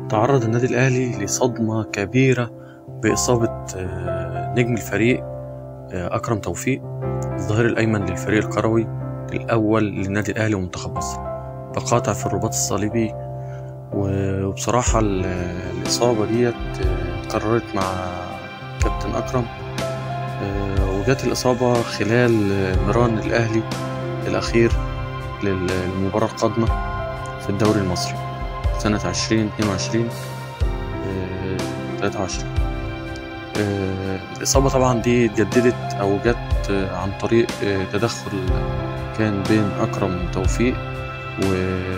تعرض النادي الأهلي لصدمة كبيرة بإصابة نجم الفريق أكرم توفيق، الظهير الأيمن للفريق الكروي الأول للنادي الأهلي ومنتخب مصر، بقاطع في الرباط الصليبي. وبصراحة الإصابة ديت اتكررت مع كابتن أكرم، وجات الإصابة خلال مران الأهلي الأخير للمباراة القادمة في الدوري المصري سنة 2022-23. الإصابة طبعا دي اتجددت أو جت عن طريق تدخل كان بين أكرم توفيق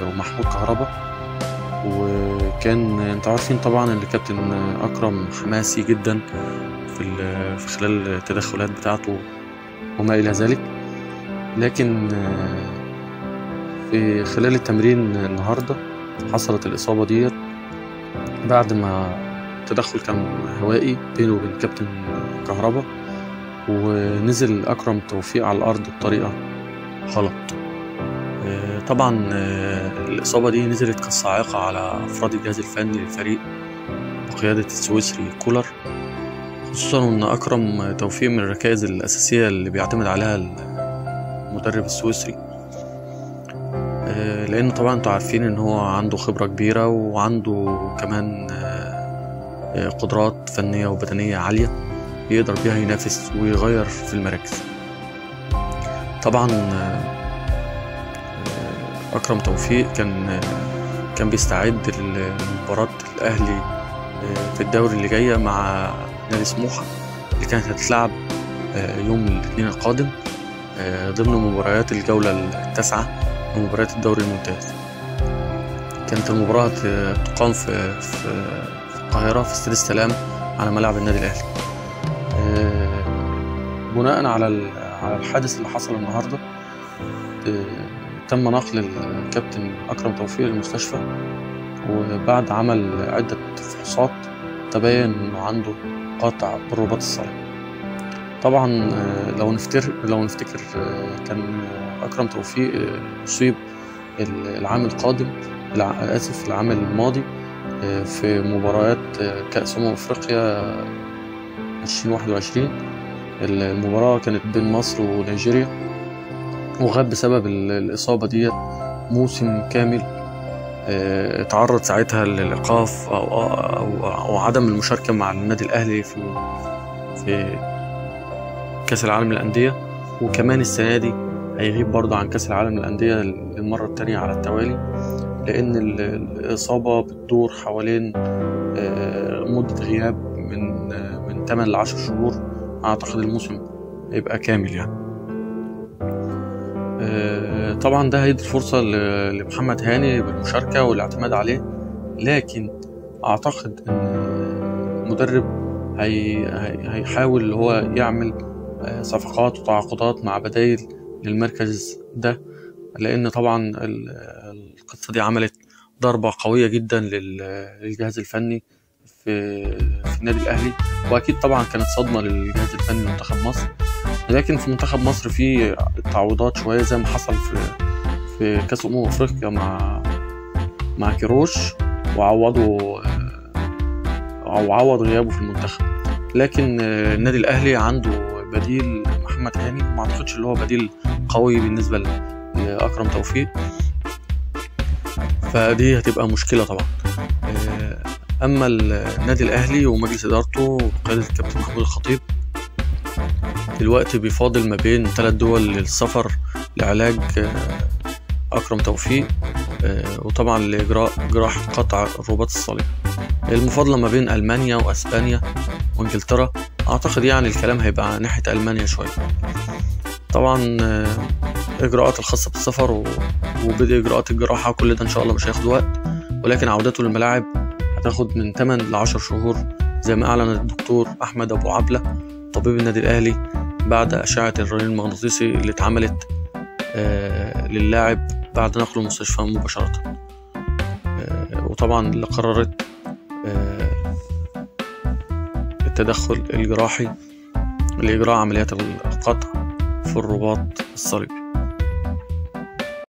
ومحمود كهربا. وكان انتوا عارفين طبعا ان كابتن أكرم حماسي جدا في خلال التدخلات بتاعته وما إلى ذلك، لكن في خلال التمرين النهاردة حصلت الإصابة ديت بعد ما التدخل كان هوائي بينه وبين كابتن كهربا، ونزل أكرم توفيق على الأرض بطريقة غلط. طبعا الإصابة دي نزلت كالصاعقة على أفراد الجهاز الفني للفريق بقيادة السويسري كولر، خصوصا أن أكرم توفيق من الركائز الأساسية اللي بيعتمد عليها المدرب السويسري، لأن طبعا انتوا عارفين ان هو عنده خبرة كبيرة وعنده كمان قدرات فنية وبدنية عالية يقدر بيها ينافس ويغير في المراكز. طبعا أكرم توفيق كان بيستعد لمباراة الأهلي في الدوري اللي جاية مع نادي سموحة اللي كانت هتتلعب يوم الاثنين القادم ضمن مباريات الجولة التاسعة من مباريات الدوري الممتاز. كانت المباراة تقام في القاهرة في استاد السلام على ملعب النادي الأهلي. بناء على الحادث اللي حصل النهاردة تم نقل الكابتن أكرم توفيق للمستشفى، وبعد عمل عدة فحوصات تبين إنه عنده قاطع بالرباط الصليبي. طبعا لو نفتكر كان أكرم توفيق أصيب العام القادم العام الماضي في مباريات كأس أفريقيا 2021. المباراة كانت بين مصر ونيجيريا، وغاب بسبب الإصابة دي موسم كامل. تعرض ساعتها للإيقاف أو عدم المشاركة مع النادي الأهلي في كأس العالم للأندية، وكمان السنة دي هيغيب برضه عن كأس العالم للأندية للمرة التانية على التوالي، لأن الإصابة بتدور حوالين مدة غياب من 8 ل 10 شهور. أعتقد الموسم هيبقى كامل يعني. طبعا ده هيدي فرصة لمحمد هاني بالمشاركة والاعتماد عليه، لكن أعتقد أن المدرب هيحاول اللي هو يعمل صفقات وتعاقدات مع بدايل للمركز ده، لأن طبعا القصة دي عملت ضربة قوية جدا للجهاز الفني في النادي الأهلي، وأكيد طبعا كانت صدمة للجهاز الفني لمنتخب مصر. لكن في منتخب مصر في تعويضات شوية زي ما حصل في كأس أفريقيا مع كيروش، وعوض غيابه في المنتخب. لكن النادي الأهلي عنده بديل محمد هاني، وما أعتقدش اللي هو بديل قوي بالنسبة لأكرم توفيق، فدي هتبقى مشكلة طبعا. أما النادي الأهلي ومجلس إدارته بقيادة الكابتن محمود الخطيب دلوقتي بيفاضل ما بين 3 دول للسفر لعلاج أكرم توفيق، وطبعا لإجراء جراحة قطع الرباط الصليبي. المفاضلة ما بين ألمانيا وأسبانيا وإنجلترا، أعتقد يعني الكلام هيبقى ناحية ألمانيا شوية. طبعا إجراءات الخاصة بالسفر وبدء إجراءات الجراحة كل ده إن شاء الله مش هياخد وقت، ولكن عودته للملاعب هتاخد من 8 ل 10 شهور زي ما أعلن الدكتور أحمد أبو عبلة طبيب النادي الأهلي بعد أشعة الرنين المغناطيسي اللي اتعملت للاعب بعد نقله المستشفى مباشرة، وطبعا اللي قررت التدخل الجراحي لإجراء عمليات القطع في الرباط الصليبي.